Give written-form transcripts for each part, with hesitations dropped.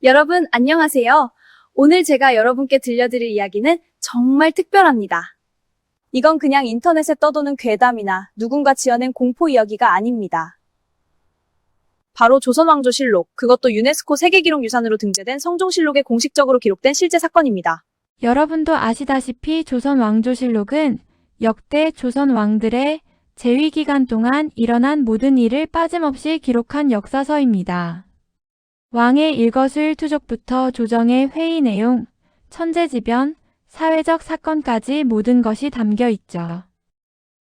여러분, 안녕하세요. 오늘 제가 여러분께 들려드릴 이야기는 정말 특별합니다. 이건 그냥 인터넷에 떠도는 괴담이나 누군가 지어낸 공포 이야기가 아닙니다. 바로 조선왕조실록, 그것도 유네스코 세계기록유산으로 등재된 성종실록에 공식적으로 기록된 실제 사건입니다. 여러분도 아시다시피 조선 왕조실록은 역대 조선 왕들의 재위 기간 동안 일어난 모든 일을 빠짐없이 기록한 역사서입니다. 왕의 일거수일투족부터 조정의 회의 내용, 천재지변, 사회적 사건까지 모든 것이 담겨 있죠.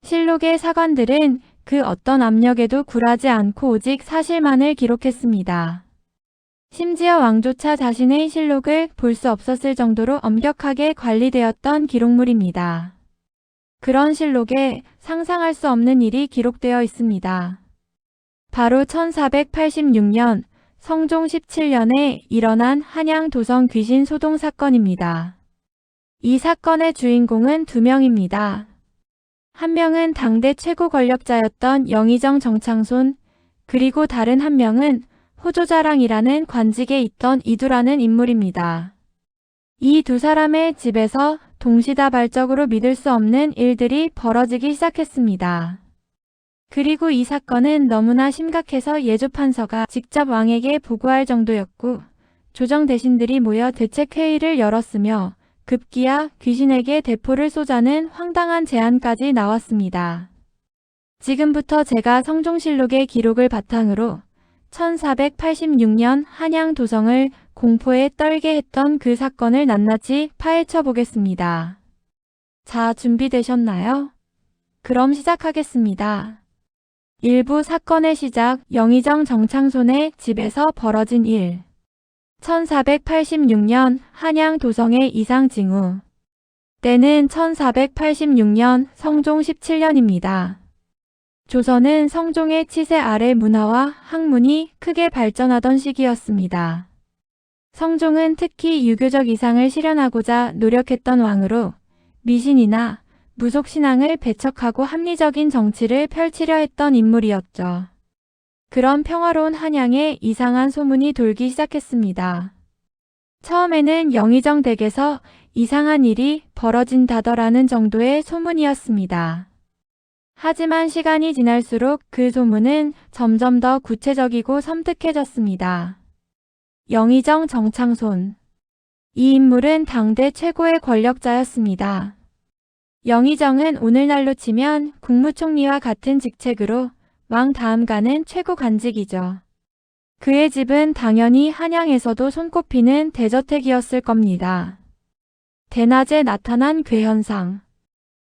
실록의 사관들은 그 어떤 압력에도 굴하지 않고 오직 사실만을 기록했습니다. 심지어 왕조차 자신의 실록을 볼 수 없었을 정도로 엄격하게 관리되었던 기록물입니다. 그런 실록에 상상할 수 없는 일이 기록되어 있습니다. 바로 1486년 성종 17년에 일어난 한양 도성 귀신 소동 사건입니다. 이 사건의 주인공은 두 명입니다. 한 명은 당대 최고 권력자였던 영의정 정창손, 그리고 다른 한 명은 호조자랑이라는 관직에 있던 이두라는 인물입니다. 이 두 사람의 집에서 동시다발적으로 믿을 수 없는 일들이 벌어지기 시작했습니다. 그리고 이 사건은 너무나 심각해서 예조판서가 직접 왕에게 보고할 정도였고, 조정 대신들이 모여 대책회의를 열었으며 급기야 귀신에게 대포를 쏘자는 황당한 제안까지 나왔습니다. 지금부터 제가 성종실록의 기록을 바탕으로 1486년 한양 도성을 공포에 떨게 했던 그 사건을 낱낱이 파헤쳐 보겠습니다. 자, 준비되셨나요? 그럼 시작하겠습니다. 일부 사건의 시작, 영의정 정창손의 집에서 벌어진 일. 1486년 한양 도성의 이상 징후. 때는 1486년 성종 17년입니다. 조선은 성종의 치세 아래 문화와 학문이 크게 발전하던 시기였습니다. 성종은 특히 유교적 이상을 실현하고자 노력했던 왕으로 미신이나 무속신앙을 배척하고 합리적인 정치를 펼치려 했던 인물이었죠. 그런 평화로운 한양에 이상한 소문이 돌기 시작했습니다. 처음에는 영의정 댁에서 이상한 일이 벌어진다더라는 정도의 소문이었습니다. 하지만 시간이 지날수록 그 소문은 점점 더 구체적이고 섬뜩해졌습니다. 영의정 정창손. 이 인물은 당대 최고의 권력자였습니다. 영의정은 오늘날로 치면 국무총리와 같은 직책으로 왕 다음 가는 최고 관직이죠. 그의 집은 당연히 한양에서도 손꼽히는 대저택이었을 겁니다. 대낮에 나타난 괴현상.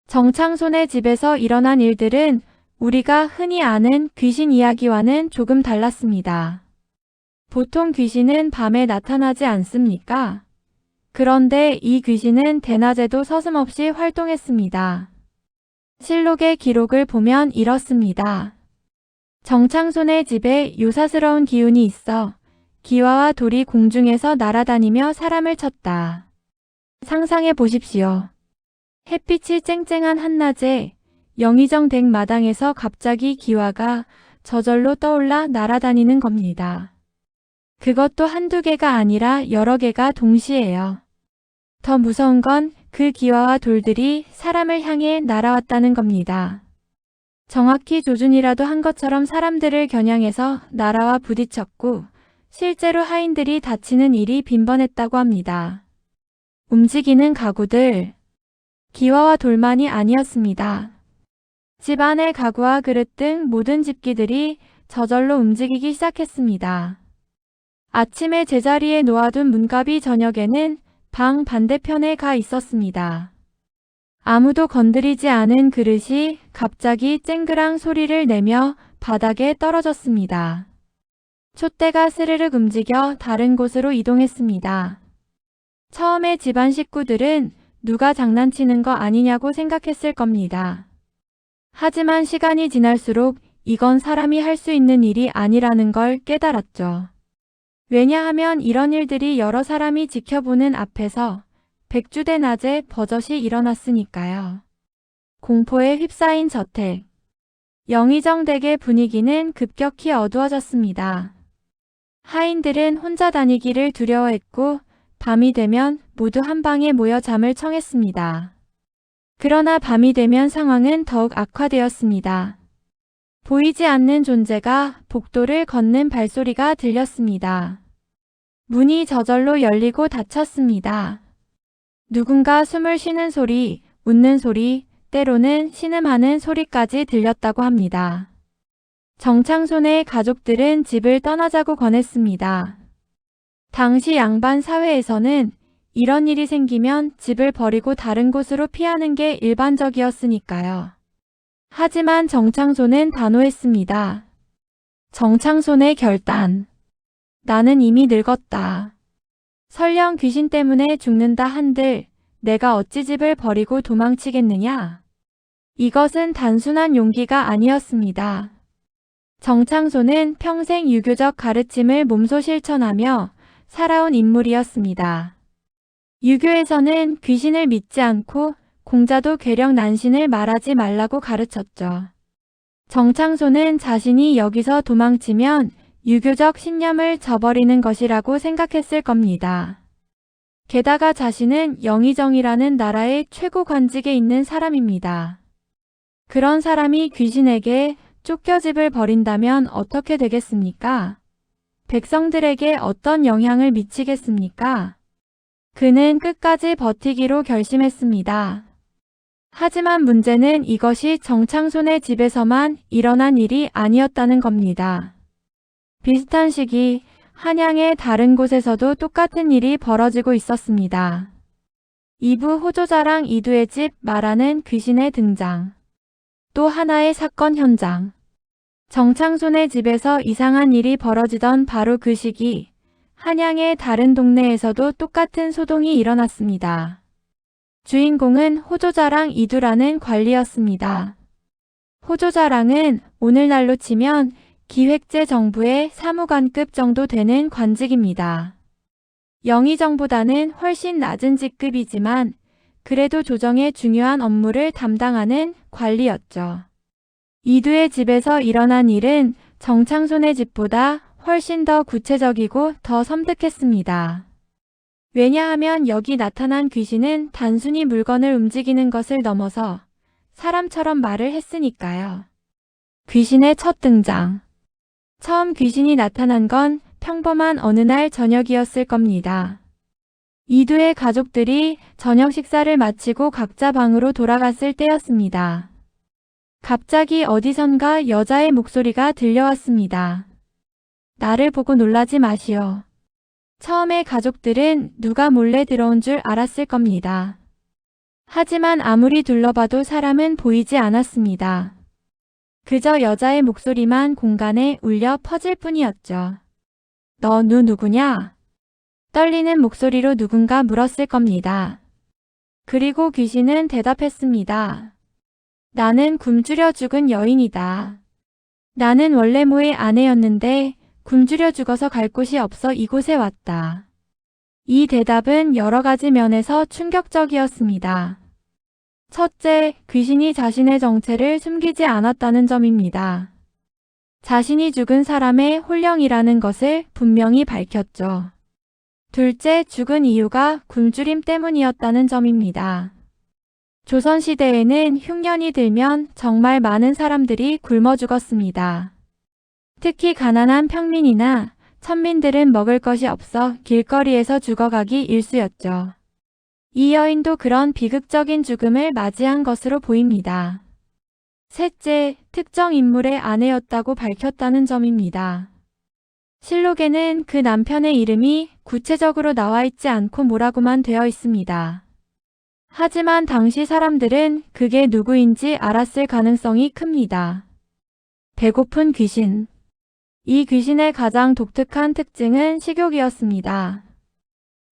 정창손의 집에서 일어난 일들은 우리가 흔히 아는 귀신 이야기와는 조금 달랐습니다. 보통 귀신은 밤에 나타나지 않습니까? 그런데 이 귀신은 대낮에도 서슴없이 활동했습니다. 실록의 기록을 보면 이렇습니다. 정창손의 집에 요사스러운 기운이 있어 기와와 돌이 공중에서 날아다니며 사람을 쳤다. 상상해 보십시오. 햇빛이 쨍쨍한 한낮에 영의정 댁 마당에서 갑자기 기와가 저절로 떠올라 날아다니는 겁니다. 그것도 한두 개가 아니라 여러 개가 동시에요. 더 무서운 건 그 기와와 돌들이 사람을 향해 날아왔다는 겁니다. 정확히 조준이라도 한 것처럼 사람들을 겨냥해서 날아와 부딪혔고 실제로 하인들이 다치는 일이 빈번했다고 합니다. 움직이는 가구들. 기와와 돌만이 아니었습니다. 집 안의 가구와 그릇 등 모든 집기들이 저절로 움직이기 시작했습니다. 아침에 제자리에 놓아둔 문갑이 저녁에는 방 반대편에 가 있었습니다. 아무도 건드리지 않은 그릇이 갑자기 쨍그랑 소리를 내며 바닥에 떨어졌습니다. 촛대가 스르륵 움직여 다른 곳으로 이동했습니다. 처음에 집안 식구들은 누가 장난치는 거 아니냐고 생각했을 겁니다. 하지만 시간이 지날수록 이건 사람이 할 수 있는 일이 아니라는 걸 깨달았죠. 왜냐하면 이런 일들이 여러 사람이 지켜보는 앞에서 백주대 낮에 버젓이 일어났으니까요. 공포에 휩싸인 저택. 영의정 댁의 분위기는 급격히 어두워졌습니다. 하인들은 혼자 다니기를 두려워했고 밤이 되면 모두 한 방에 모여 잠을 청했습니다. 그러나 밤이 되면 상황은 더욱 악화되었습니다. 보이지 않는 존재가 복도를 걷는 발소리가 들렸습니다. 문이 저절로 열리고 닫혔습니다. 누군가 숨을 쉬는 소리, 웃는 소리, 때로는 신음하는 소리까지 들렸다고 합니다. 정창손의 가족들은 집을 떠나자고 권했습니다. 당시 양반 사회에서는 이런 일이 생기면 집을 버리고 다른 곳으로 피하는 게 일반적이었으니까요. 하지만 정창손은 단호했습니다. 정창손의 결단. 나는 이미 늙었다. 설령 귀신 때문에 죽는다 한들 내가 어찌 집을 버리고 도망치겠느냐? 이것은 단순한 용기가 아니었습니다. 정창손은 평생 유교적 가르침을 몸소 실천하며 살아온 인물이었습니다. 유교에서는 귀신을 믿지 않고 공자도 괴력난신을 말하지 말라고 가르쳤죠. 정창손은 자신이 여기서 도망치면 유교적 신념을 저버리는 것이라고 생각했을 겁니다. 게다가 자신은 영의정이라는 나라의 최고 관직에 있는 사람입니다. 그런 사람이 귀신에게 쫓겨 집을 버린다면 어떻게 되겠습니까? 백성들에게 어떤 영향을 미치겠습니까? 그는 끝까지 버티기로 결심했습니다. 하지만 문제는 이것이 정창손의 집에서만 일어난 일이 아니었다는 겁니다. 비슷한 시기 한양의 다른 곳에서도 똑같은 일이 벌어지고 있었습니다. 이부 호조자랑 이두의 집 말하는 귀신의 등장. 또 하나의 사건 현장. 정창손의 집에서 이상한 일이 벌어지던 바로 그 시기 한양의 다른 동네에서도 똑같은 소동이 일어났습니다. 주인공은 호조자랑 이두라는 관리였습니다. 호조자랑은 오늘날로 치면 기획재 정부의 사무관급 정도 되는 관직입니다. 영의정보다는 훨씬 낮은 직급이지만 그래도 조정의 중요한 업무를 담당하는 관리였죠. 이두의 집에서 일어난 일은 정창손의 집보다 훨씬 더 구체적이고 더 섬뜩했습니다. 왜냐하면 여기 나타난 귀신은 단순히 물건을 움직이는 것을 넘어서 사람처럼 말을 했으니까요. 귀신의 첫 등장. 처음 귀신이 나타난 건 평범한 어느 날 저녁이었을 겁니다. 이두의 가족들이 저녁 식사를 마치고 각자 방으로 돌아갔을 때였습니다. 갑자기 어디선가 여자의 목소리가 들려왔습니다. 나를 보고 놀라지 마시오. 처음에 가족들은 누가 몰래 들어온 줄 알았을 겁니다. 하지만 아무리 둘러봐도 사람은 보이지 않았습니다. 그저 여자의 목소리만 공간에 울려 퍼질 뿐이었죠. 너 누구냐? 떨리는 목소리로 누군가 물었을 겁니다. 그리고 귀신은 대답했습니다. 나는 굶주려 죽은 여인이다. 나는 원래 모의 아내였는데 굶주려 죽어서 갈 곳이 없어 이곳에 왔다. 이 대답은 여러 가지 면에서 충격적이었습니다. 첫째, 귀신이 자신의 정체를 숨기지 않았다는 점입니다. 자신이 죽은 사람의 혼령이라는 것을 분명히 밝혔죠. 둘째, 죽은 이유가 굶주림 때문이었다는 점입니다. 조선시대에는 흉년이 들면 정말 많은 사람들이 굶어 죽었습니다. 특히 가난한 평민이나 천민들은 먹을 것이 없어 길거리에서 죽어가기 일쑤였죠. 이 여인도 그런 비극적인 죽음을 맞이한 것으로 보입니다. 셋째, 특정 인물의 아내였다고 밝혔다는 점입니다. 실록에는 그 남편의 이름이 구체적으로 나와 있지 않고 뭐라고만 되어 있습니다. 하지만 당시 사람들은 그게 누구인지 알았을 가능성이 큽니다. 배고픈 귀신. 이 귀신의 가장 독특한 특징은 식욕이었습니다.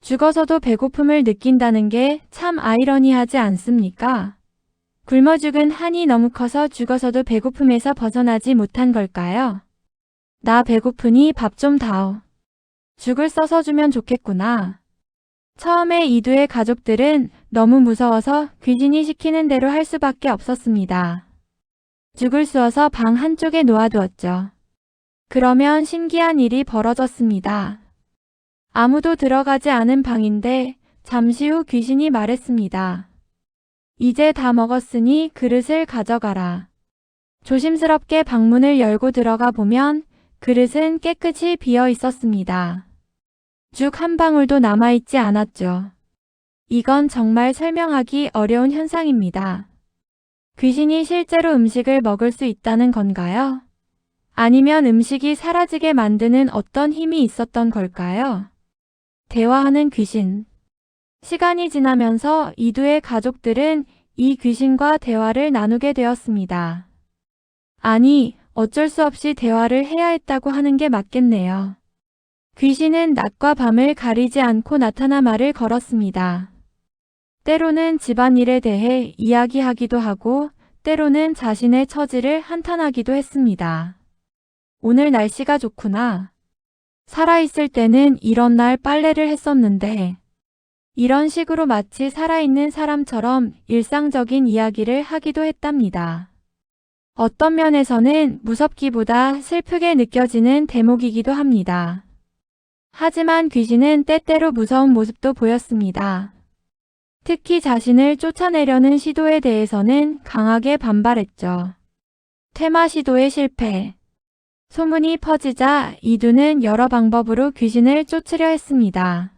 죽어서도 배고픔을 느낀다는 게 참 아이러니하지 않습니까? 굶어 죽은 한이 너무 커서 죽어서도 배고픔에서 벗어나지 못한 걸까요? 나 배고프니 밥 좀 다오. 죽을 써서 주면 좋겠구나. 처음에 이두의 가족들은 너무 무서워서 귀신이 시키는 대로 할 수밖에 없었습니다. 죽을 쑤어서 방 한쪽에 놓아두었죠. 그러면 신기한 일이 벌어졌습니다. 아무도 들어가지 않은 방인데 잠시 후 귀신이 말했습니다. 이제 다 먹었으니 그릇을 가져가라. 조심스럽게 방문을 열고 들어가 보면 그릇은 깨끗이 비어 있었습니다. 죽 한 방울도 남아있지 않았죠. 이건 정말 설명하기 어려운 현상입니다. 귀신이 실제로 음식을 먹을 수 있다는 건가요? 아니면 음식이 사라지게 만드는 어떤 힘이 있었던 걸까요? 대화하는 귀신. 시간이 지나면서 이두의 가족들은 이 귀신과 대화를 나누게 되었습니다. 아니, 어쩔 수 없이 대화를 해야 했다고 하는 게 맞겠네요. 귀신은 낮과 밤을 가리지 않고 나타나 말을 걸었습니다. 때로는 집안일에 대해 이야기하기도 하고 때로는 자신의 처지를 한탄하기도 했습니다. 오늘 날씨가 좋구나. 살아있을 때는 이런 날 빨래를 했었는데 이런 식으로 마치 살아있는 사람처럼 일상적인 이야기를 하기도 했답니다. 어떤 면에서는 무섭기보다 슬프게 느껴지는 대목이기도 합니다. 하지만 귀신은 때때로 무서운 모습도 보였습니다. 특히 자신을 쫓아내려는 시도에 대해서는 강하게 반발했죠. 퇴마 시도의 실패. 소문이 퍼지자 이두는 여러 방법으로 귀신을 쫓으려 했습니다.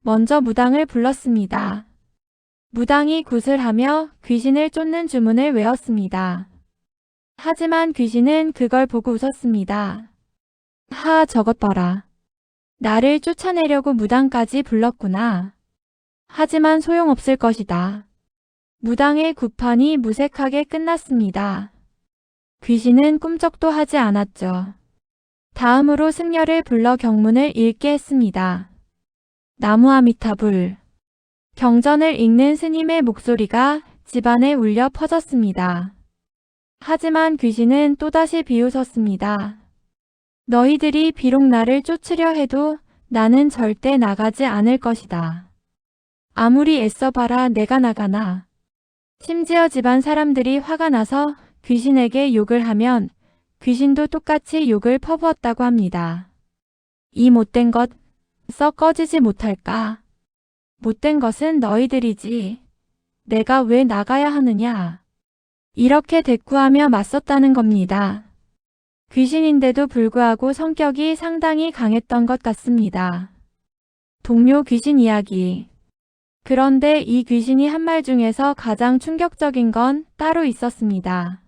먼저 무당을 불렀습니다. 무당이 굿을 하며 귀신을 쫓는 주문을 외웠습니다. 하지만 귀신은 그걸 보고 웃었습니다. 하, 저것 봐라. 나를 쫓아내려고 무당까지 불렀구나. 하지만 소용없을 것이다. 무당의 굿판이 무색하게 끝났습니다. 귀신은 꿈쩍도 하지 않았죠. 다음으로 승려를 불러 경문을 읽게 했습니다. 나무아미타불. 경전을 읽는 스님의 목소리가 집안에 울려 퍼졌습니다. 하지만 귀신은 또다시 비웃었습니다. 너희들이 비록 나를 쫓으려 해도 나는 절대 나가지 않을 것이다. 아무리 애써봐라 내가 나가나. 심지어 집안 사람들이 화가 나서 귀신에게 욕을 하면 귀신도 똑같이 욕을 퍼부었다고 합니다. 이 못된 것, 썩 꺼지지 못할까? 못된 것은 너희들이지. 내가 왜 나가야 하느냐? 이렇게 대꾸하며 맞섰다는 겁니다. 귀신인데도 불구하고 성격이 상당히 강했던 것 같습니다. 동료 귀신 이야기. 그런데 이 귀신이 한 말 중에서 가장 충격적인 건 따로 있었습니다.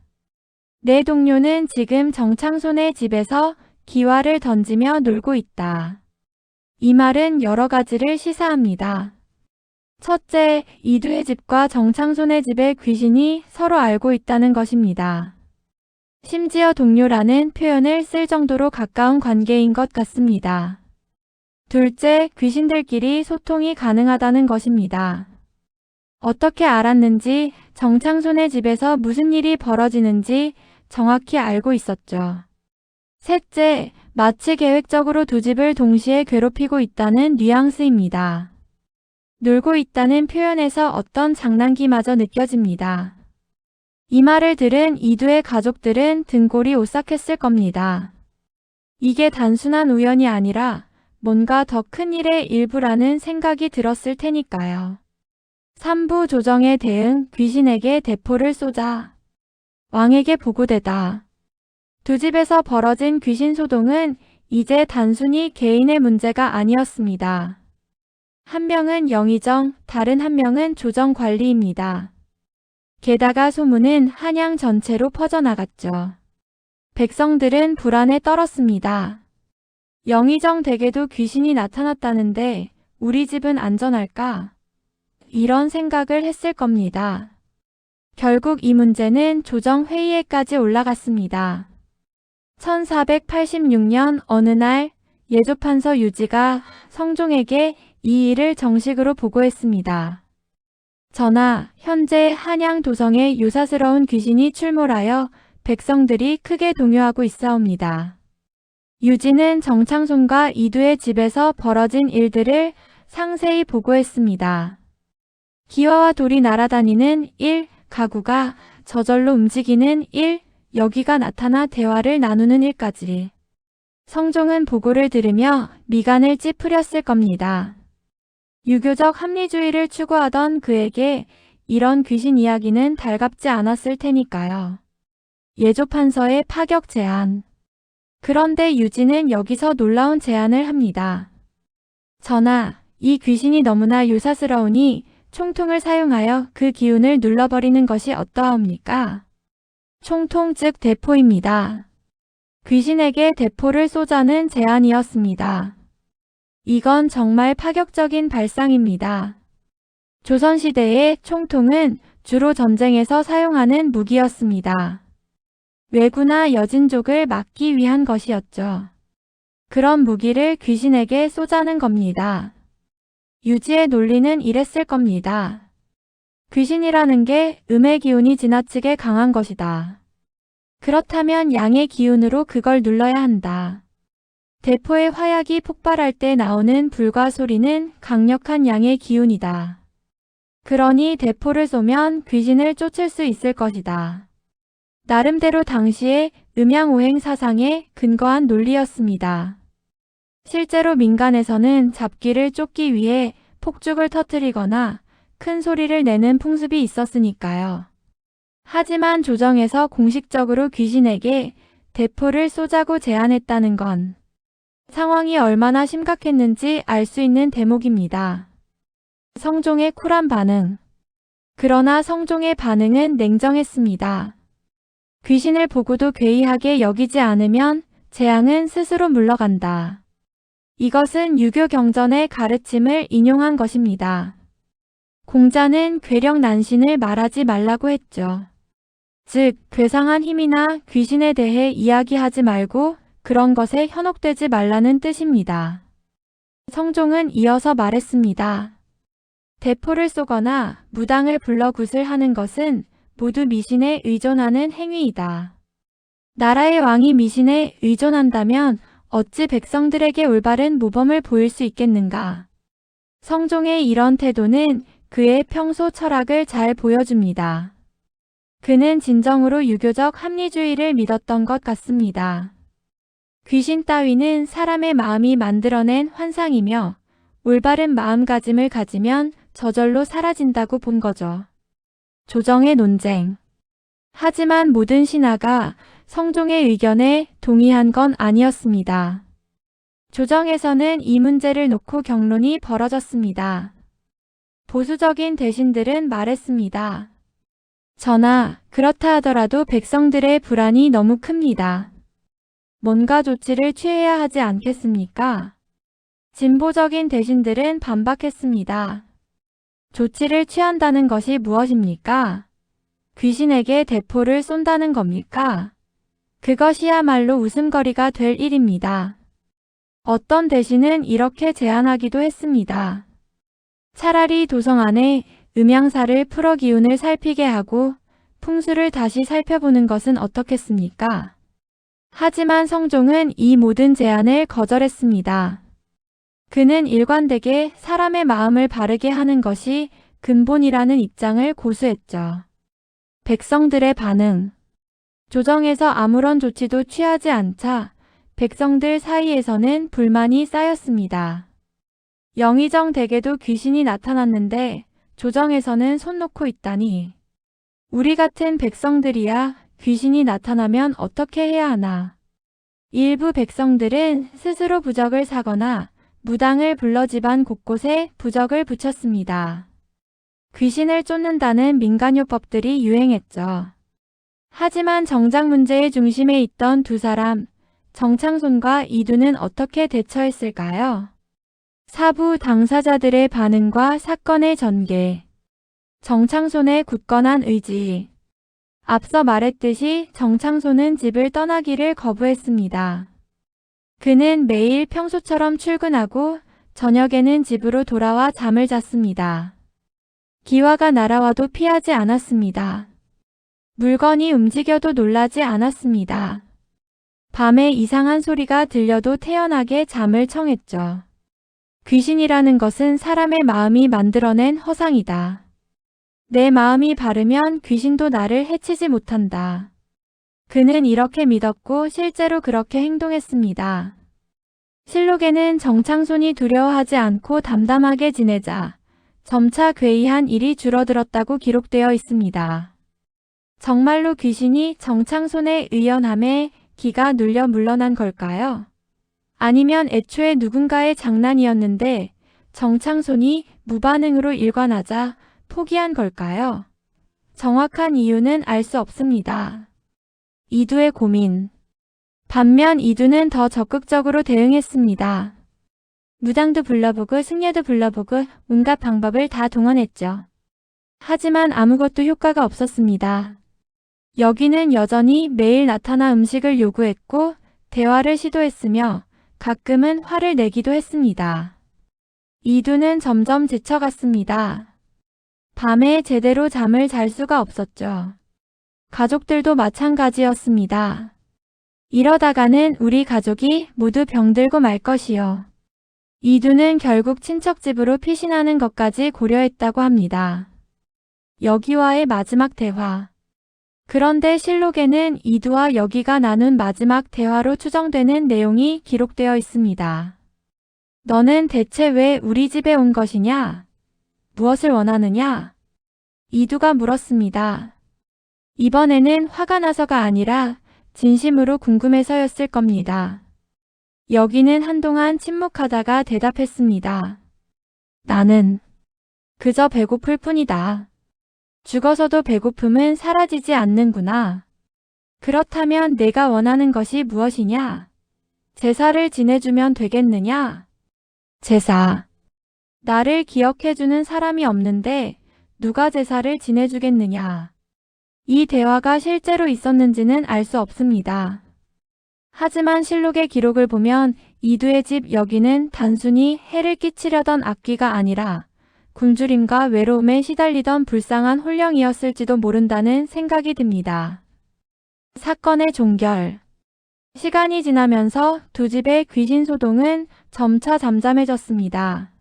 내 동료는 지금 정창손의 집에서 기와를 던지며 놀고 있다. 이 말은 여러 가지를 시사합니다. 첫째, 이두의 집과 정창손의 집의 귀신이 서로 알고 있다는 것입니다. 심지어 동료라는 표현을 쓸 정도로 가까운 관계인 것 같습니다. 둘째, 귀신들끼리 소통이 가능하다는 것입니다. 어떻게 알았는지 정창손의 집에서 무슨 일이 벌어지는지 정확히 알고 있었죠. 셋째, 마치 계획적으로 두 집을 동시에 괴롭히고 있다는 뉘앙스입니다. 놀고 있다는 표현에서 어떤 장난기마저 느껴집니다. 이 말을 들은 이두의 가족들은 등골이 오싹했을 겁니다. 이게 단순한 우연이 아니라 뭔가 더 큰 일의 일부라는 생각이 들었을 테니까요. 3부 조정에 대응 귀신에게 대포를 쏘자. 왕에게 보고되다. 두 집에서 벌어진 귀신 소동은 이제 단순히 개인의 문제가 아니었습니다. 한 명은 영의정, 다른 한 명은 조정관리입니다. 게다가 소문은 한양 전체로 퍼져나갔죠. 백성들은 불안에 떨었습니다. 영의정 댁에도 귀신이 나타났다는데 우리 집은 안전할까? 이런 생각을 했을 겁니다. 결국 이 문제는 조정회의에까지 올라갔습니다. 1486년 어느 날 예조판서 유지가 성종에게 이 일을 정식으로 보고했습니다. 전하, 현재 한양 도성에 유사스러운 귀신이 출몰하여 백성들이 크게 동요하고 있사옵니다. 유지는 정창손과 이두의 집에서 벌어진 일들을 상세히 보고했습니다. 기와와 돌이 날아다니는 1, 가구가 저절로 움직이는 1, 여기가 나타나 대화를 나누는 일까지. 성종은 보고를 들으며 미간을 찌푸렸을 겁니다. 유교적 합리주의를 추구하던 그에게 이런 귀신 이야기는 달갑지 않았을 테니까요. 예조판서의 파격 제안. 그런데 유진은 여기서 놀라운 제안을 합니다. 전하, 이 귀신이 너무나 요사스러우니 총통을 사용하여 그 기운을 눌러버리는 것이 어떠하옵니까? 총통 즉 대포입니다. 귀신에게 대포를 쏘자는 제안이었습니다. 이건 정말 파격적인 발상입니다. 조선시대의 총통은 주로 전쟁에서 사용하는 무기였습니다. 왜구나 여진족을 막기 위한 것이었죠. 그런 무기를 귀신에게 쏘자는 겁니다. 유지의 논리는 이랬을 겁니다. 귀신이라는 게 음의 기운이 지나치게 강한 것이다. 그렇다면 양의 기운으로 그걸 눌러야 한다. 대포의 화약이 폭발할 때 나오는 불과 소리는 강력한 양의 기운이다. 그러니 대포를 쏘면 귀신을 쫓을 수 있을 것이다. 나름대로 당시의 음양오행 사상에 근거한 논리였습니다. 실제로 민간에서는 잡귀를 쫓기 위해 폭죽을 터뜨리거나 큰 소리를 내는 풍습이 있었으니까요. 하지만 조정에서 공식적으로 귀신에게 대포를 쏘자고 제안했다는 건 상황이 얼마나 심각했는지 알 수 있는 대목입니다. 성종의 쿨한 반응. 그러나 성종의 반응은 냉정했습니다. 귀신을 보고도 괴이하게 여기지 않으면 재앙은 스스로 물러간다. 이것은 유교 경전의 가르침을 인용한 것입니다. 공자는 괴력난신을 말하지 말라고 했죠. 즉, 괴상한 힘이나 귀신에 대해 이야기하지 말고 그런 것에 현혹되지 말라는 뜻입니다. 성종은 이어서 말했습니다. 대포를 쏘거나 무당을 불러 굿을 하는 것은 모두 미신에 의존하는 행위이다. 나라의 왕이 미신에 의존한다면 어찌 백성들에게 올바른 모범을 보일 수 있겠는가? 성종의 이런 태도는 그의 평소 철학을 잘 보여줍니다. 그는 진정으로 유교적 합리주의를 믿었던 것 같습니다. 귀신 따위는 사람의 마음이 만들어낸 환상이며 올바른 마음가짐을 가지면 저절로 사라진다고 본 거죠. 조정의 논쟁. 하지만 모든 신하가 성종의 의견에 동의한 건 아니었습니다. 조정에서는 이 문제를 놓고 격론이 벌어졌습니다. 보수적인 대신들은 말했습니다. 전하, 그렇다 하더라도 백성들의 불안이 너무 큽니다. 뭔가 조치를 취해야 하지 않겠습니까? 진보적인 대신들은 반박했습니다. 조치를 취한다는 것이 무엇입니까? 귀신에게 대포를 쏜다는 겁니까? 그것이야말로 웃음거리가 될 일입니다. 어떤 대신은 이렇게 제안하기도 했습니다. 차라리 도성 안에 음양사를 풀어 기운을 살피게 하고 풍수를 다시 살펴보는 것은 어떻겠습니까? 하지만 성종은 이 모든 제안을 거절했습니다. 그는 일관되게 사람의 마음을 바르게 하는 것이 근본이라는 입장을 고수했죠. 백성들의 반응. 조정에서 아무런 조치도 취하지 않자 백성들 사이에서는 불만이 쌓였습니다. 영의정 댁에도 귀신이 나타났는데 조정에서는 손 놓고 있다니. 우리 같은 백성들이야 귀신이 나타나면 어떻게 해야 하나. 일부 백성들은 스스로 부적을 사거나 무당을 불러 집안 곳곳에 부적을 붙였습니다. 귀신을 쫓는다는 민간요법들이 유행했죠. 하지만 정작 문제의 중심에 있던 두 사람, 정창손과 이두는 어떻게 대처했을까요? 사부 당사자들의 반응과 사건의 전개. 정창손의 굳건한 의지. 앞서 말했듯이 정창손은 집을 떠나기를 거부했습니다. 그는 매일 평소처럼 출근하고 저녁에는 집으로 돌아와 잠을 잤습니다. 기와가 날아와도 피하지 않았습니다. 물건이 움직여도 놀라지 않았습니다. 밤에 이상한 소리가 들려도 태연하게 잠을 청했죠. 귀신이라는 것은 사람의 마음이 만들어낸 허상이다. 내 마음이 바르면 귀신도 나를 해치지 못한다. 그는 이렇게 믿었고 실제로 그렇게 행동했습니다. 실록에는 정창손이 두려워하지 않고 담담하게 지내자 점차 괴이한 일이 줄어들었다고 기록되어 있습니다. 정말로 귀신이 정창손의 의연함에 기가 눌려 물러난 걸까요? 아니면 애초에 누군가의 장난이었는데 정창손이 무반응으로 일관하자 포기한 걸까요? 정확한 이유는 알 수 없습니다. 이두의 고민. 반면 이두는 더 적극적으로 대응했습니다. 무당도 불러보고 승려도 불러보고 온갖 방법을 다 동원했죠. 하지만 아무것도 효과가 없었습니다. 여기는 여전히 매일 나타나 음식을 요구했고 대화를 시도했으며 가끔은 화를 내기도 했습니다. 이두는 점점 지쳐갔습니다. 밤에 제대로 잠을 잘 수가 없었죠. 가족들도 마찬가지였습니다. 이러다가는 우리 가족이 모두 병들고 말 것이요. 이두는 결국 친척 집으로 피신하는 것까지 고려했다고 합니다. 여기와의 마지막 대화. 그런데 실록에는 이두와 여기가 나눈 마지막 대화로 추정되는 내용이 기록되어 있습니다. 너는 대체 왜 우리 집에 온 것이냐? 무엇을 원하느냐? 이두가 물었습니다. 이번에는 화가 나서가 아니라 진심으로 궁금해서였을 겁니다. 여기는 한동안 침묵하다가 대답했습니다. 나는 그저 배고플 뿐이다. 죽어서도 배고픔은 사라지지 않는구나. 그렇다면 내가 원하는 것이 무엇이냐? 제사를 지내주면 되겠느냐? 제사. 나를 기억해주는 사람이 없는데 누가 제사를 지내주겠느냐? 이 대화가 실제로 있었는지는 알 수 없습니다. 하지만 실록의 기록을 보면 이두의 집 여기는 단순히 해를 끼치려던 악귀가 아니라 굶주림과 외로움에 시달리던 불쌍한 홀령이었을지도 모른다는 생각이 듭니다. 사건의 종결. 시간이 지나면서 두 집의 귀신 소동은 점차 잠잠해졌습니다.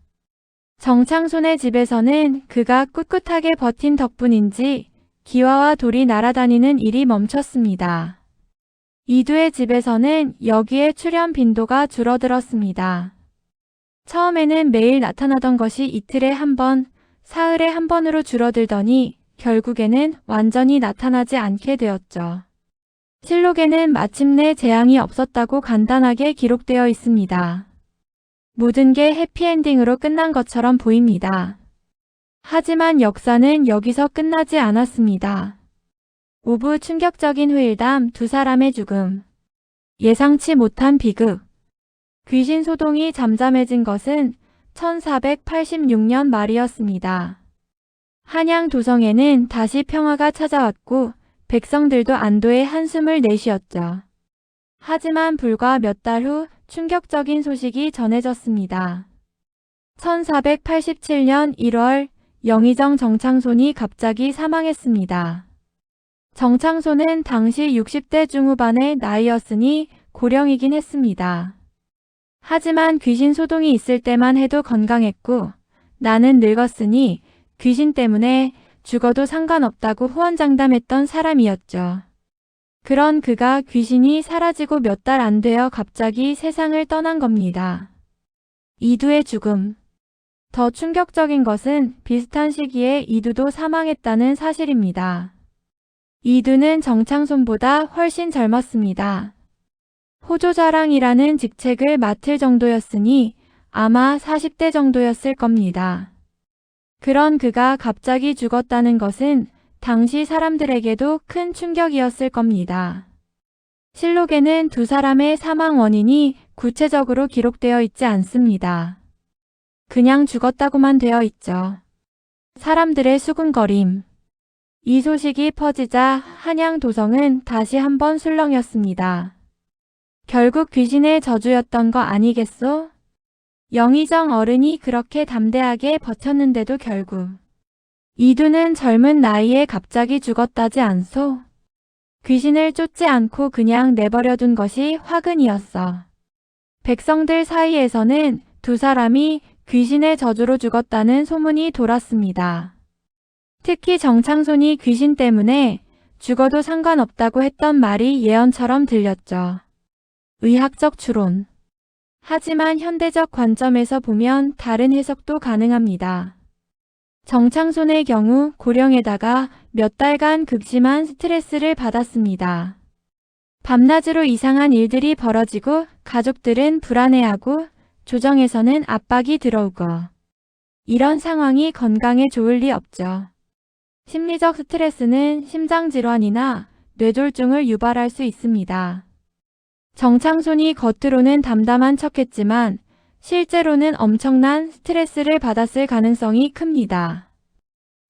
정창손의 집에서는 그가 꿋꿋하게 버틴 덕분인지 기와와 돌이 날아다니는 일이 멈췄습니다. 이두의 집에서는 여기에 출연 빈도가 줄어들었습니다. 처음에는 매일 나타나던 것이 이틀에 한 번, 사흘에 한 번으로 줄어들더니 결국에는 완전히 나타나지 않게 되었죠. 실록에는 마침내 재앙이 없었다고 간단하게 기록되어 있습니다. 모든 게 해피엔딩으로 끝난 것처럼 보입니다. 하지만 역사는 여기서 끝나지 않았습니다. 오부 충격적인 후일담 두 사람의 죽음. 예상치 못한 비극. 귀신 소동이 잠잠해진 것은 1486년 말이었습니다. 한양 도성에는 다시 평화가 찾아왔고 백성들도 안도의 한숨을 내쉬었죠. 하지만 불과 몇 달 후 충격적인 소식이 전해졌습니다. 1487년 1월 영의정 정창손이 갑자기 사망했습니다. 정창손은 당시 60대 중후반의 나이였으니 고령이긴 했습니다. 하지만 귀신 소동이 있을 때만 해도 건강했고 나는 늙었으니 귀신 때문에 죽어도 상관없다고 호언장담했던 사람이었죠. 그런 그가 귀신이 사라지고 몇 달 안 되어 갑자기 세상을 떠난 겁니다. 이두의 죽음. 더 충격적인 것은 비슷한 시기에 이두도 사망했다는 사실입니다. 이두는 정창손보다 훨씬 젊었습니다. 호조자랑이라는 직책을 맡을 정도였으니 아마 40대 정도였을 겁니다. 그런 그가 갑자기 죽었다는 것은 당시 사람들에게도 큰 충격이었을 겁니다. 실록에는 두 사람의 사망 원인이 구체적으로 기록되어 있지 않습니다. 그냥 죽었다고만 되어 있죠. 사람들의 수군거림. 이 소식이 퍼지자 한양 도성은 다시 한번 술렁였습니다. 결국 귀신의 저주였던 거 아니겠소? 영의정 어른이 그렇게 담대하게 버텼는데도 결국 이두는 젊은 나이에 갑자기 죽었다지 않소? 귀신을 쫓지 않고 그냥 내버려둔 것이 화근이었어. 백성들 사이에서는 두 사람이 귀신의 저주로 죽었다는 소문이 돌았습니다. 특히 정창손이 귀신 때문에 죽어도 상관없다고 했던 말이 예언처럼 들렸죠. 의학적 추론. 하지만 현대적 관점에서 보면 다른 해석도 가능합니다. 정창손의 경우 고령에다가 몇 달간 극심한 스트레스를 받았습니다. 밤낮으로 이상한 일들이 벌어지고 가족들은 불안해하고 조정에서는 압박이 들어오고 이런 상황이 건강에 좋을 리 없죠. 심리적 스트레스는 심장질환이나 뇌졸중을 유발할 수 있습니다. 정창손이 겉으로는 담담한 척했지만 실제로는 엄청난 스트레스를 받았을 가능성이 큽니다.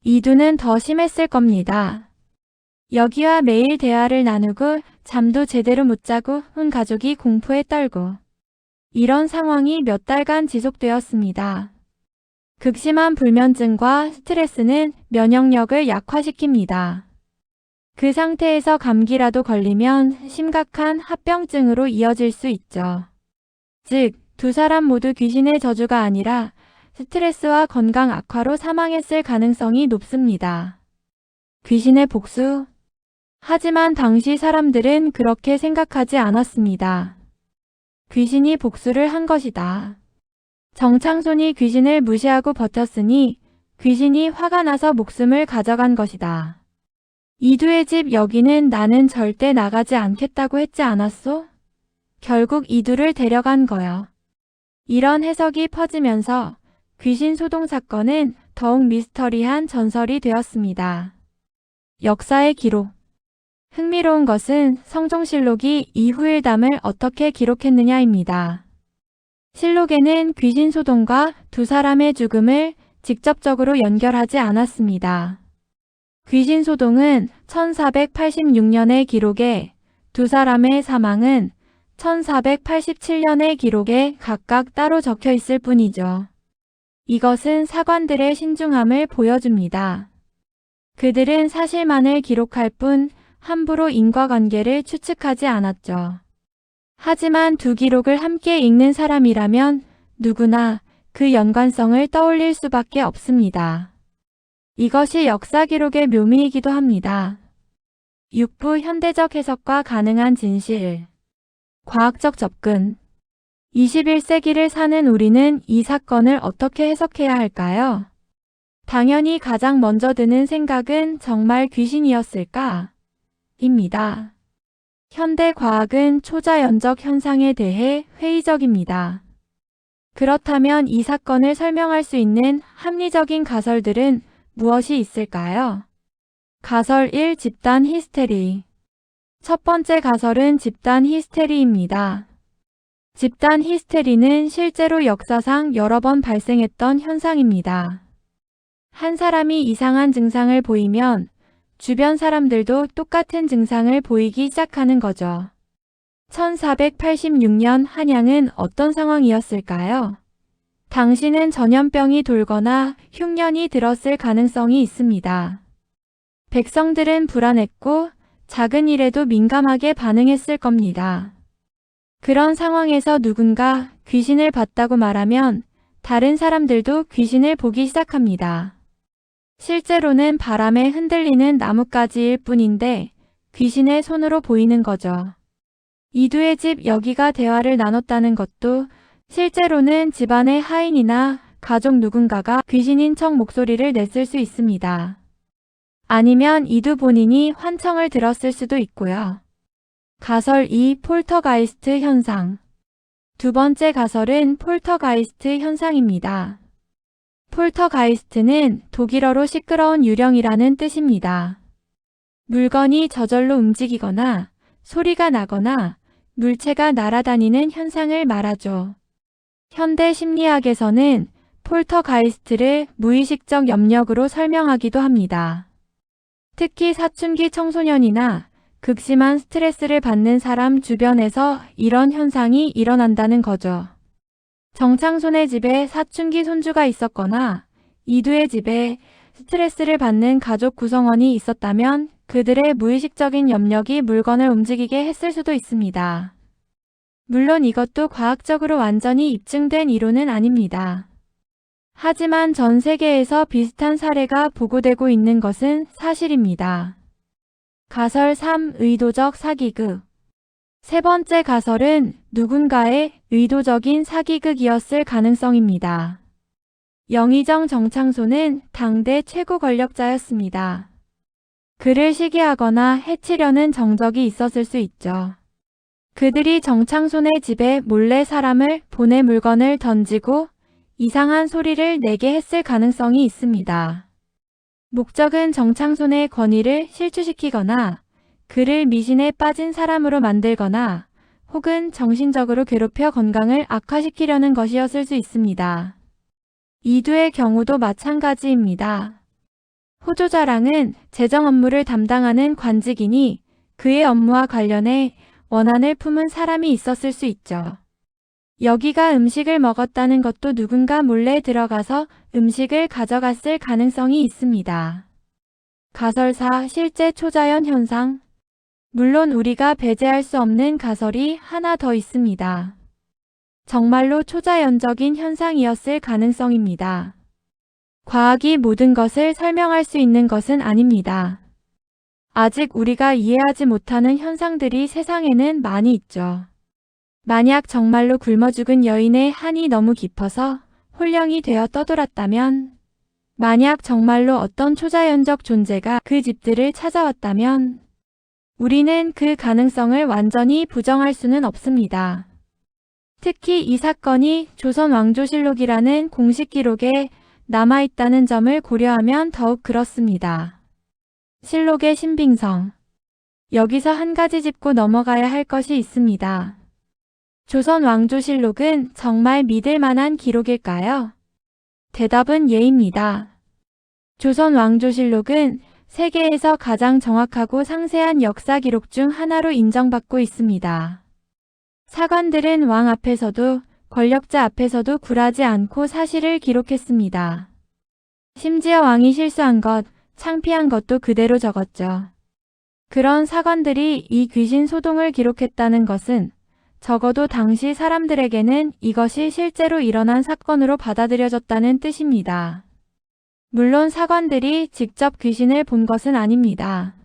이두는 더 심했을 겁니다. 여기와 매일 대화를 나누고 잠도 제대로 못 자고 온 가족이 공포에 떨고 이런 상황이 몇 달간 지속되었습니다. 극심한 불면증과 스트레스는 면역력을 약화시킵니다. 그 상태에서 감기라도 걸리면 심각한 합병증으로 이어질 수 있죠. 즉, 두 사람 모두 귀신의 저주가 아니라 스트레스와 건강 악화로 사망했을 가능성이 높습니다. 귀신의 복수? 하지만 당시 사람들은 그렇게 생각하지 않았습니다. 귀신이 복수를 한 것이다. 정창손이 귀신을 무시하고 버텼으니 귀신이 화가 나서 목숨을 가져간 것이다. 이두의 집 여기는 나는 절대 나가지 않겠다고 했지 않았소? 결국 이두를 데려간 거요. 이런 해석이 퍼지면서 귀신 소동 사건은 더욱 미스터리한 전설이 되었습니다. 역사의 기록. 흥미로운 것은 성종실록이 이 후일담을 어떻게 기록했느냐입니다. 실록에는 귀신 소동과 두 사람의 죽음을 직접적으로 연결하지 않았습니다. 귀신 소동은 1486년의 기록에 두 사람의 사망은 1487년의 기록에 각각 따로 적혀 있을 뿐이죠. 이것은 사관들의 신중함을 보여줍니다. 그들은 사실만을 기록할 뿐 함부로 인과관계를 추측하지 않았죠. 하지만 두 기록을 함께 읽는 사람이라면 누구나 그 연관성을 떠올릴 수밖에 없습니다. 이것이 역사 기록의 묘미이기도 합니다. 6부 현대적 해석과 가능한 진실. 과학적 접근. 21세기를 사는 우리는 이 사건을 어떻게 해석해야 할까요? 당연히 가장 먼저 드는 생각은 정말 귀신이었을까? 입니다. 현대 과학은 초자연적 현상에 대해 회의적입니다. 그렇다면 이 사건을 설명할 수 있는 합리적인 가설들은 무엇이 있을까요? 가설 1. 집단 히스테리. 첫 번째 가설은 집단 히스테리입니다. 집단 히스테리는 실제로 역사상 여러 번 발생했던 현상입니다. 한 사람이 이상한 증상을 보이면 주변 사람들도 똑같은 증상을 보이기 시작하는 거죠. 1486년 한양은 어떤 상황이었을까요? 당시는 전염병이 돌거나 흉년이 들었을 가능성이 있습니다. 백성들은 불안했고 작은 일에도 민감하게 반응했을 겁니다. 그런 상황에서 누군가 귀신을 봤다고 말하면 다른 사람들도 귀신을 보기 시작합니다. 실제로는 바람에 흔들리는 나뭇가지일 뿐인데 귀신의 손으로 보이는 거죠. 이두의 집 여기가 대화를 나눴다는 것도 실제로는 집안의 하인이나 가족 누군가가 귀신인 척 목소리를 냈을 수 있습니다. 아니면 이두 본인이 환청을 들었을 수도 있고요. 가설 2. 폴터가이스트 현상. 두 번째 가설은 폴터가이스트 현상입니다. 폴터가이스트는 독일어로 시끄러운 유령이라는 뜻입니다. 물건이 저절로 움직이거나 소리가 나거나 물체가 날아다니는 현상을 말하죠. 현대 심리학에서는 폴터가이스트를 무의식적 염력으로 설명하기도 합니다. 특히 사춘기 청소년이나 극심한 스트레스를 받는 사람 주변에서 이런 현상이 일어난다는 거죠. 정창손의 집에 사춘기 손주가 있었거나 이두의 집에 스트레스를 받는 가족 구성원이 있었다면 그들의 무의식적인 염력이 물건을 움직이게 했을 수도 있습니다. 물론 이것도 과학적으로 완전히 입증된 이론은 아닙니다. 하지만 전 세계에서 비슷한 사례가 보고되고 있는 것은 사실입니다. 가설 3. 의도적 사기극. 세 번째 가설은 누군가의 의도적인 사기극이었을 가능성입니다. 영의정 정창소는 당대 최고 권력자였습니다. 그를 시기하거나 해치려는 정적이 있었을 수 있죠. 그들이 정창손의 집에 몰래 사람을 보내 물건을 던지고 이상한 소리를 내게 했을 가능성이 있습니다. 목적은 정창손의 권위를 실추시키거나 그를 미신에 빠진 사람으로 만들거나 혹은 정신적으로 괴롭혀 건강을 악화시키려는 것이었을 수 있습니다. 이두의 경우도 마찬가지입니다. 호조자랑은 재정 업무를 담당하는 관직이니 그의 업무와 관련해 원한을 품은 사람이 있었을 수 있죠. 여기가 음식을 먹었다는 것도 누군가 몰래 들어가서 음식을 가져갔을 가능성이 있습니다. 가설사 실제 초자연 현상. 물론 우리가 배제할 수 없는 가설이 하나 더 있습니다. 정말로 초자연적인 현상이었을 가능성입니다. 과학이 모든 것을 설명할 수 있는 것은 아닙니다. 아직 우리가 이해하지 못하는 현상들이 세상에는 많이 있죠. 만약 정말로 굶어 죽은 여인의 한이 너무 깊어서 홀령이 되어 떠돌았다면, 만약 정말로 어떤 초자연적 존재가 그 집들을 찾아왔다면, 우리는 그 가능성을 완전히 부정할 수는 없습니다. 특히 이 사건이 조선 왕조실록이라는 공식 기록에 남아있다는 점을 고려하면 더욱 그렇습니다. 실록의 신빙성. 여기서 한 가지 짚고 넘어가야 할 것이 있습니다. 조선 왕조실록은 정말 믿을 만한 기록일까요? 대답은 예입니다. 조선 왕조실록은 세계에서 가장 정확하고 상세한 역사 기록 중 하나로 인정받고 있습니다. 사관들은 왕 앞에서도 권력자 앞에서도 굴하지 않고 사실을 기록했습니다. 심지어 왕이 실수한 것, 창피한 것도 그대로 적었죠. 그런 사관들이 이 귀신 소동을 기록했다는 것은 적어도 당시 사람들에게는 이것이 실제로 일어난 사건으로 받아들여졌다는 뜻입니다. 물론 사관들이 직접 귀신을 본 것은 아닙니다.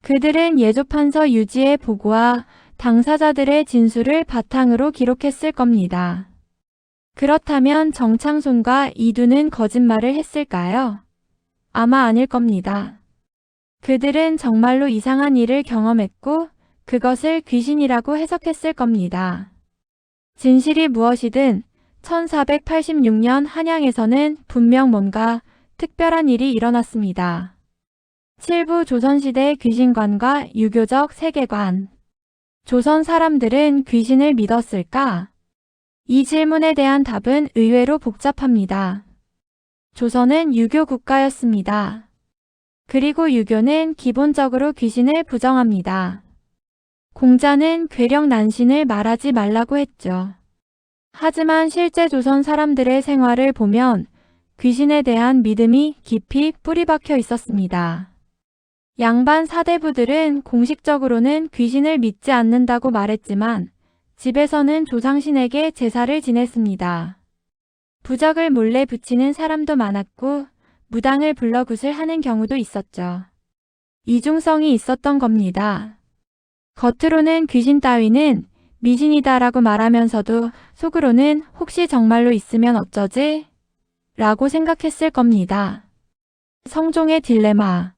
그들은 예조판서 유지의 보고와 당사자들의 진술을 바탕으로 기록했을 겁니다. 그렇다면 정창손과 이두는 거짓말을 했을까요? 아마 아닐 겁니다. 그들은 정말로 이상한 일을 경험했고 그것을 귀신이라고 해석했을 겁니다. 진실이 무엇이든 1486년 한양에서는 분명 뭔가 특별한 일이 일어났습니다. 7부 조선시대 귀신관과 유교적 세계관. 조선 사람들은 귀신을 믿었을까? 이 질문에 대한 답은 의외로 복잡합니다. 조선은 유교 국가였습니다. 그리고 유교는 기본적으로 귀신을 부정합니다. 공자는 괴력 난신을 말하지 말라고 했죠. 하지만 실제 조선 사람들의 생활을 보면 귀신에 대한 믿음이 깊이 뿌리박혀 있었습니다. 양반 사대부들은 공식적으로는 귀신을 믿지 않는다고 말했지만 집에서는 조상신에게 제사를 지냈습니다. 부적을 몰래 붙이는 사람도 많았고 무당을 불러 굿을 하는 경우도 있었죠. 이중성이 있었던 겁니다. 겉으로는 귀신 따위는 미신이다라고 말하면서도 속으로는 혹시 정말로 있으면 어쩌지? 라고 생각했을 겁니다. 성종의 딜레마.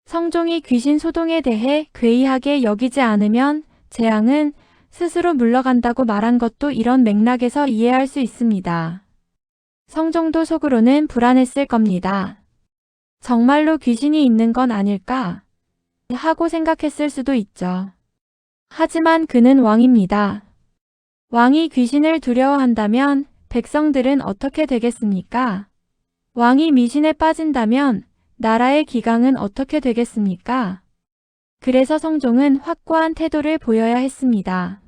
성종이 귀신 소동에 대해 괴이하게 여기지 않으면 재앙은 스스로 물러간다고 말한 것도 이런 맥락에서 이해할 수 있습니다. 성종도 속으로는 불안했을 겁니다. 정말로 귀신이 있는 건 아닐까? 하고 생각했을 수도 있죠. 하지만 그는 왕입니다. 왕이 귀신을 두려워한다면 백성들은 어떻게 되겠습니까? 왕이 미신에 빠진다면 나라의 기강은 어떻게 되겠습니까? 그래서 성종은 확고한 태도를 보여야 했습니다.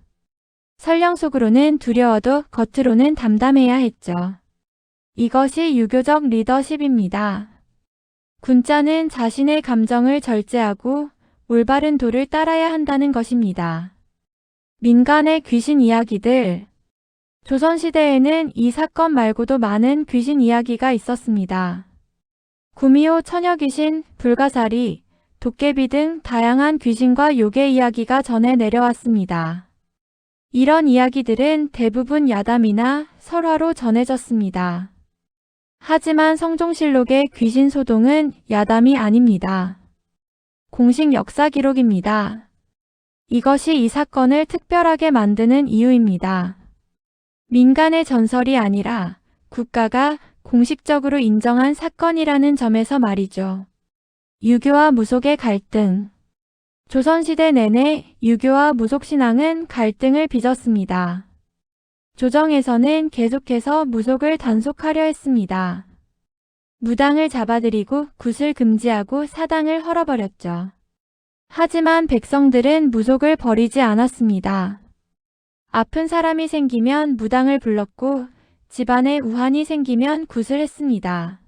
설령 속으로는 두려워도 겉으로는 담담해야 했죠. 이것이 유교적 리더십입니다. 군자는 자신의 감정을 절제하고 올바른 도를 따라야 한다는 것입니다. 민간의 귀신 이야기들. 조선시대에는 이 사건 말고도 많은 귀신 이야기가 있었습니다. 구미호 처녀귀신, 불가사리, 도깨비 등 다양한 귀신과 요괴 이야기가 전해 내려왔습니다. 이런 이야기들은 대부분 야담이나 설화로 전해졌습니다. 하지만 성종실록의 귀신 소동은 야담이 아닙니다. 공식 역사 기록입니다. 이것이 이 사건을 특별하게 만드는 이유입니다. 민간의 전설이 아니라 국가가 공식적으로 인정한 사건이라는 점에서 말이죠. 유교와 무속의 갈등. 조선시대 내내 유교와 무속신앙은 갈등을 빚었습니다. 조정에서는 계속해서 무속을 단속하려 했습니다. 무당을 잡아들이고 굿을 금지하고 사당을 헐어버렸죠. 하지만 백성들은 무속을 버리지 않았습니다. 아픈 사람이 생기면 무당을 불렀고 집안에 우환이 생기면 굿을 했습니다.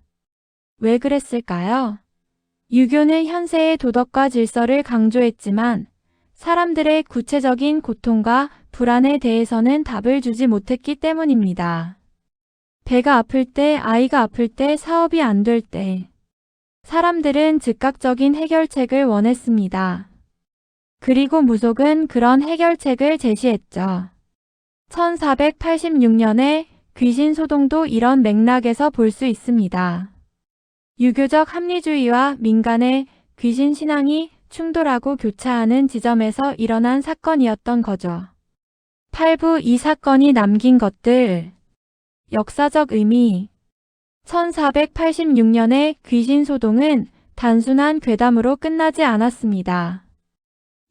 왜 그랬을까요? 유교는 현세의 도덕과 질서를 강조했지만 사람들의 구체적인 고통과 불안에 대해서는 답을 주지 못했기 때문입니다. 배가 아플 때, 아이가 아플 때, 사업이 안 될 때 사람들은 즉각적인 해결책을 원했습니다. 그리고 무속은 그런 해결책을 제시했죠. 1486년에 귀신 소동도 이런 맥락에서 볼 수 있습니다. 유교적 합리주의와 민간의 귀신 신앙이 충돌하고 교차하는 지점에서 일어난 사건이었던 거죠. 8부 이 사건이 남긴 것들. 역사적 의미. 1486년의 귀신 소동은 단순한 괴담으로 끝나지 않았습니다.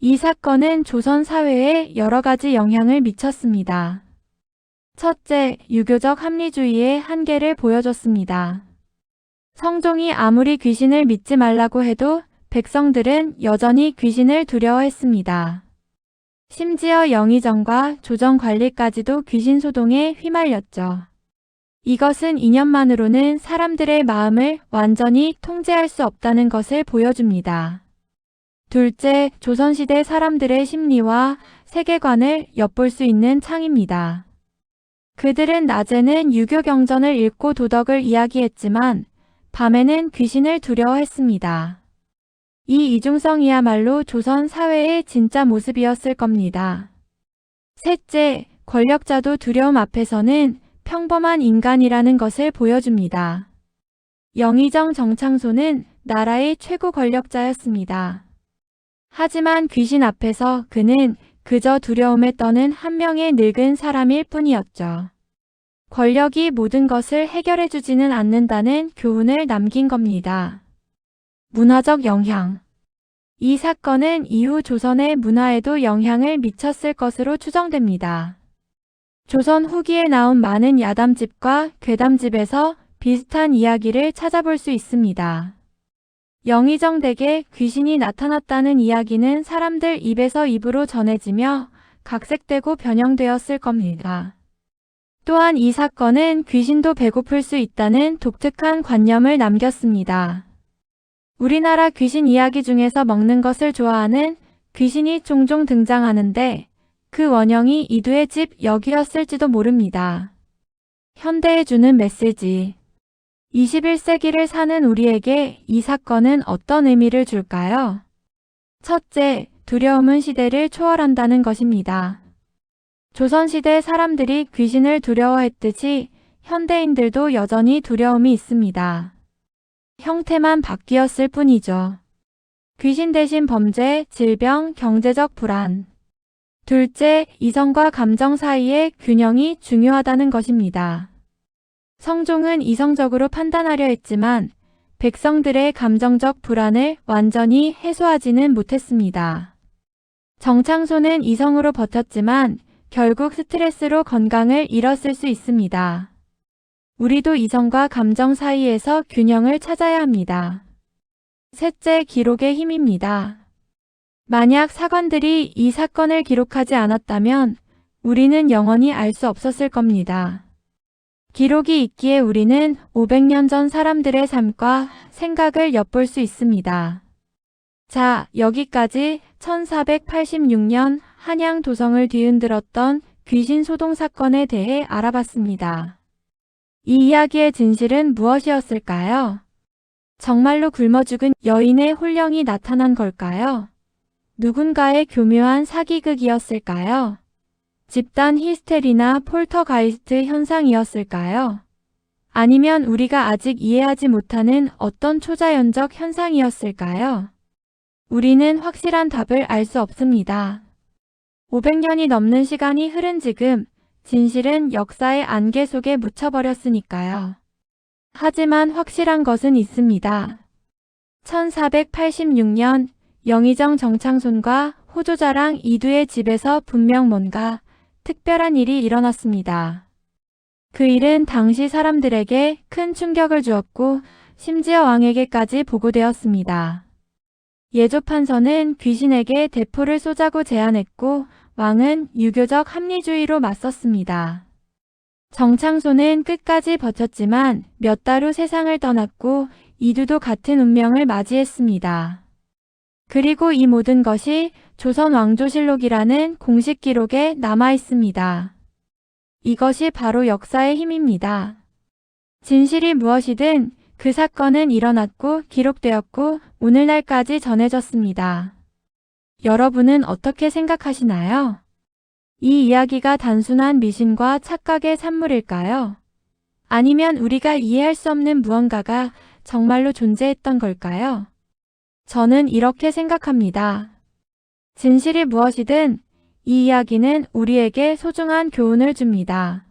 이 사건은 조선 사회에 여러 가지 영향을 미쳤습니다. 첫째, 유교적 합리주의의 한계를 보여줬습니다. 성종이 아무리 귀신을 믿지 말라고 해도 백성들은 여전히 귀신을 두려워했습니다. 심지어 영의정과 조정 관리까지도 귀신 소동에 휘말렸죠. 이것은 이념만으로는 사람들의 마음을 완전히 통제할 수 없다는 것을 보여줍니다. 둘째, 조선시대 사람들의 심리와 세계관을 엿볼 수 있는 창입니다. 그들은 낮에는 유교 경전을 읽고 도덕을 이야기했지만 밤에는 귀신을 두려워했습니다. 이 이중성이야말로 조선 사회의 진짜 모습이었을 겁니다. 셋째, 권력자도 두려움 앞에서는 평범한 인간이라는 것을 보여줍니다. 영의정 정창소는 나라의 최고 권력자였습니다. 하지만 귀신 앞에서 그는 그저 두려움에 떠는 한 명의 늙은 사람일 뿐이었죠. 권력이 모든 것을 해결해주지는 않는다는 교훈을 남긴 겁니다. 문화적 영향. 이 사건은 이후 조선의 문화에도 영향을 미쳤을 것으로 추정됩니다. 조선 후기에 나온 많은 야담집과 괴담집에서 비슷한 이야기를 찾아볼 수 있습니다. 영의정 댁에 귀신이 나타났다는 이야기는 사람들 입에서 입으로 전해지며 각색되고 변형되었을 겁니다. 또한 이 사건은 귀신도 배고플 수 있다는 독특한 관념을 남겼습니다. 우리나라 귀신 이야기 중에서 먹는 것을 좋아하는 귀신이 종종 등장하는데 그 원형이 이두의 집 여기였을지도 모릅니다. 현대에 주는 메시지. 21세기를 사는 우리에게 이 사건은 어떤 의미를 줄까요? 첫째, 두려움은 시대를 초월한다는 것입니다. 조선시대 사람들이 귀신을 두려워했듯이 현대인들도 여전히 두려움이 있습니다. 형태만 바뀌었을 뿐이죠. 귀신 대신 범죄, 질병, 경제적 불안. 둘째, 이성과 감정 사이의 균형이 중요하다는 것입니다. 성종은 이성적으로 판단하려 했지만 백성들의 감정적 불안을 완전히 해소하지는 못했습니다. 정창소는 이성으로 버텼지만 결국 스트레스로 건강을 잃었을 수 있습니다. 우리도 이성과 감정 사이에서 균형을 찾아야 합니다. 셋째, 기록의 힘입니다. 만약 사관들이 이 사건을 기록하지 않았다면 우리는 영원히 알 수 없었을 겁니다. 기록이 있기에 우리는 500년 전 사람들의 삶과 생각을 엿볼 수 있습니다. 자, 여기까지 1486년 한양 도성을 뒤흔들었던 귀신 소동 사건에 대해 알아봤습니다. 이 이야기의 진실은 무엇이었을까요? 정말로 굶어 죽은 여인의 혼령이 나타난 걸까요? 누군가의 교묘한 사기극이었을까요? 집단 히스테리나 폴터가이스트 현상이었을까요? 아니면 우리가 아직 이해하지 못하는 어떤 초자연적 현상이었을까요? 우리는 확실한 답을 알 수 없습니다. 500년이 넘는 시간이 흐른 지금 진실은 역사의 안개 속에 묻혀버렸으니까요. 하지만 확실한 것은 있습니다. 1486년 영의정 정창손과 호조자랑 이두의 집에서 분명 뭔가 특별한 일이 일어났습니다. 그 일은 당시 사람들에게 큰 충격을 주었고 심지어 왕에게까지 보고되었습니다. 예조판서는 귀신에게 대포를 쏘자고 제안했고 왕은 유교적 합리주의로 맞섰습니다. 정창손은 끝까지 버텼지만 몇 달 후 세상을 떠났고 이두도 같은 운명을 맞이했습니다. 그리고 이 모든 것이 조선 왕조실록이라는 공식 기록에 남아 있습니다. 이것이 바로 역사의 힘입니다. 진실이 무엇이든 그 사건은 일어났고 기록되었고 오늘날까지 전해졌습니다. 여러분은 어떻게 생각하시나요? 이 이야기가 단순한 미신과 착각의 산물일까요? 아니면 우리가 이해할 수 없는 무언가가 정말로 존재했던 걸까요? 저는 이렇게 생각합니다. 진실이 무엇이든 이 이야기는 우리에게 소중한 교훈을 줍니다.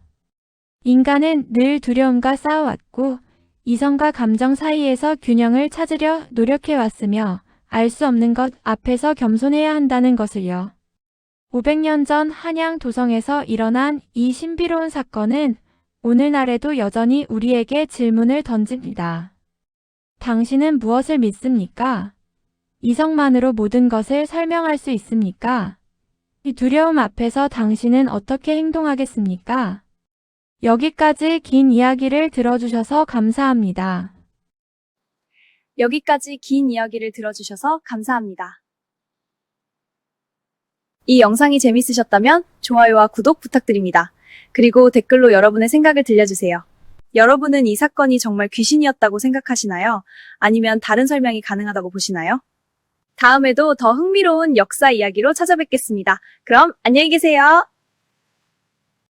인간은 늘 두려움과 싸워왔고 이성과 감정 사이에서 균형을 찾으려 노력해왔으며 알 수 없는 것 앞에서 겸손해야 한다는 것을요. 500년 전 한양 도성에서 일어난 이 신비로운 사건은 오늘날에도 여전히 우리에게 질문을 던집니다. 당신은 무엇을 믿습니까? 이성만으로 모든 것을 설명할 수 있습니까? 이 두려움 앞에서 당신은 어떻게 행동하겠습니까? 여기까지 긴 이야기를 들어주셔서 감사합니다. 여기까지 긴 이야기를 들어주셔서 감사합니다. 이 영상이 재밌으셨다면 좋아요와 구독 부탁드립니다. 그리고 댓글로 여러분의 생각을 들려주세요. 여러분은 이 사건이 정말 귀신이었다고 생각하시나요? 아니면 다른 설명이 가능하다고 보시나요? 다음에도 더 흥미로운 역사 이야기로 찾아뵙겠습니다. 그럼 안녕히 계세요.